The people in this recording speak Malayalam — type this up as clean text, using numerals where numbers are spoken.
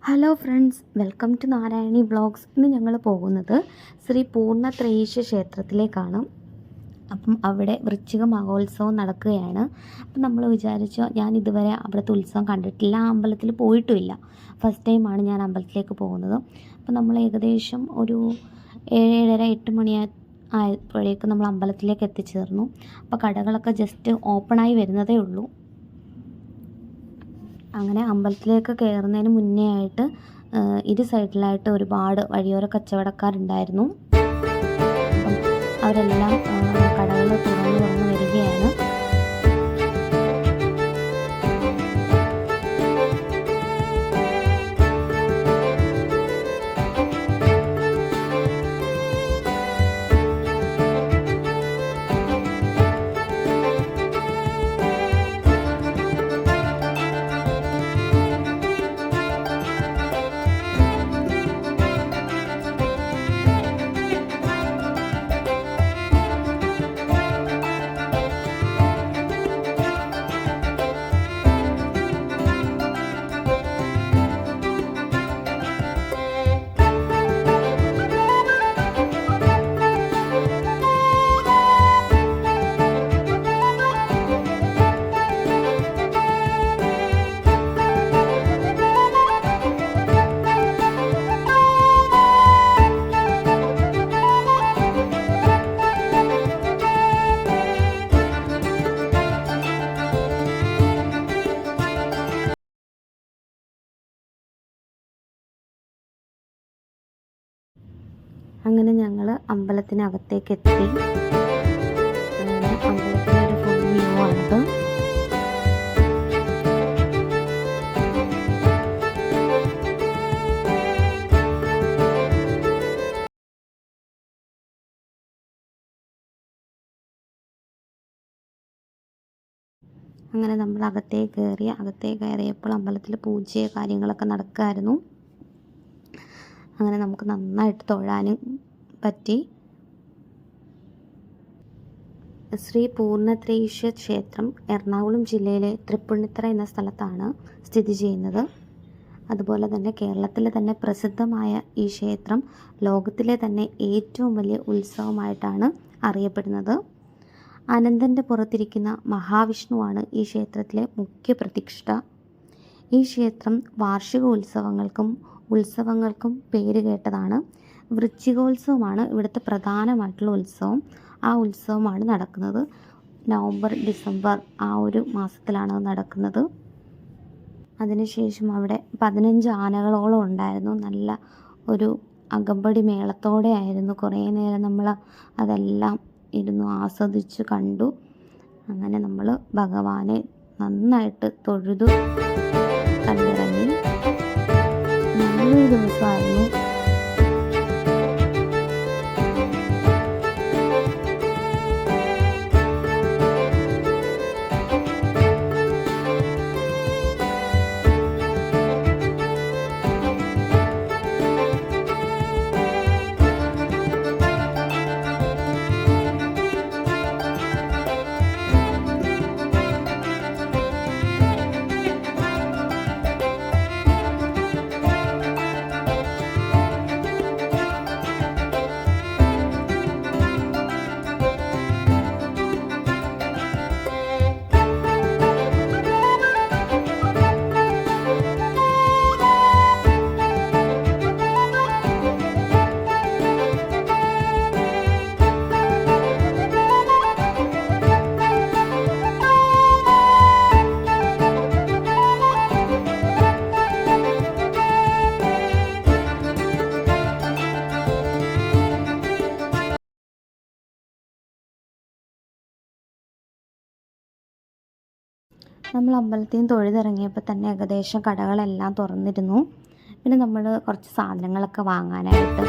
Hello friends, welcome to Narayani vlogs. ഇന്ന് ഞങ്ങൾ പോകുന്നത് ശ്രീ പൂർണ്ണ ത്രയീശ ക്ഷേത്രത്തിലേക്കാണ്. അപ്പം അവിടെ വൃശ്ചിക മഹോത്സവം നടക്കുകയാണ്. അപ്പം നമ്മൾ വിചാരിച്ചു, ഞാൻ ഇതുവരെ അവിടുത്തെ ഉത്സവം കണ്ടിട്ടില്ല, ആ അമ്പലത്തിൽ പോയിട്ടുമില്ല. ഫസ്റ്റ് ടൈമാണ് ഞാൻ അമ്പലത്തിലേക്ക് പോകുന്നത്. അപ്പം നമ്മൾ ഏകദേശം ഒരു 7:30-8 മണി ആയപ്പോഴേക്കും നമ്മൾ അമ്പലത്തിലേക്ക് എത്തിച്ചേർന്നു. അപ്പോൾ കടകളൊക്കെ ജസ്റ്റ് ഓപ്പണായി വരുന്നതേ ഉള്ളൂ. അങ്ങനെ അമ്പലത്തിലേക്ക് കയറുന്നതിന് മുന്നേ ആയിട്ട് ഇരു സൈഡിലായിട്ട് ഒരുപാട് വഴിയോര കച്ചവടക്കാരുണ്ടായിരുന്നു. അപ്പം അവരെല്ലാം കടകൾ തുറന്നു വരികയാണ്. അങ്ങനെ ഞങ്ങൾ അമ്പലത്തിനകത്തേക്ക് എത്തി. അങ്ങനെ അമ്പലത്തിൻ്റെ ഒരു ഫുൾ വ്യൂ ആണിത്. അങ്ങനെ നമ്മൾ അകത്തേക്ക് കയറിയപ്പോൾ അമ്പലത്തിൽ പൂജയോ കാര്യങ്ങളൊക്കെ നടക്കുമായിരുന്നു. അങ്ങനെ നമുക്ക് നന്നായിട്ട് തൊഴാനും പറ്റി. ശ്രീ പൂർണ്ണ ത്രയീശ ക്ഷേത്രം എറണാകുളം ജില്ലയിലെ തൃപ്പൂണിത്തുറ എന്ന സ്ഥലത്താണ് സ്ഥിതി ചെയ്യുന്നത്. അതുപോലെ തന്നെ കേരളത്തിലെ തന്നെ പ്രസിദ്ധമായ ഈ ക്ഷേത്രം ലോകത്തിലെ തന്നെ ഏറ്റവും വലിയ ഉത്സവമായിട്ടാണ് അറിയപ്പെടുന്നത്. അനന്തൻ്റെ പുറത്തിരിക്കുന്ന മഹാവിഷ്ണുവാണ് ഈ ക്ഷേത്രത്തിലെ മുഖ്യ പ്രതിഷ്ഠ. ഈ ക്ഷേത്രം വാർഷിക ഉത്സവങ്ങൾക്കും പേര് കേട്ടതാണ്. വൃശ്ചികോത്സവമാണ് ഇവിടുത്തെ പ്രധാനമായിട്ടുള്ള ഉത്സവം. ആ ഉത്സവമാണ് നടക്കുന്നത് നവംബർ ഡിസംബർ ആ ഒരു മാസത്തിലാണ് നടക്കുന്നത്. അതിനുശേഷം അവിടെ 15 ആനകളോളം ഉണ്ടായിരുന്നു. നല്ല ഒരു അകമ്പടി മേളത്തോടെ ആയിരുന്നു. കുറേ നേരം നമ്മൾ അതെല്ലാം ഇരുന്നു ആസ്വദിച്ചു കണ്ടു. അങ്ങനെ നമ്മൾ ഭഗവാനെ നന്നായിട്ട് തൊഴുതു കണ്ടിറങ്ങി. നല്ലൊരു ദിവസമായിരുന്നു. നമ്മൾ അമ്പലത്തിൽ നിന്ന് തൊഴുതിറങ്ങിയപ്പോൾ തന്നെ ഏകദേശം കടകളെല്ലാം തുറന്നിരുന്നു. പിന്നെ നമ്മൾ കുറച്ച് സാധനങ്ങളൊക്കെ വാങ്ങാനായിട്ട്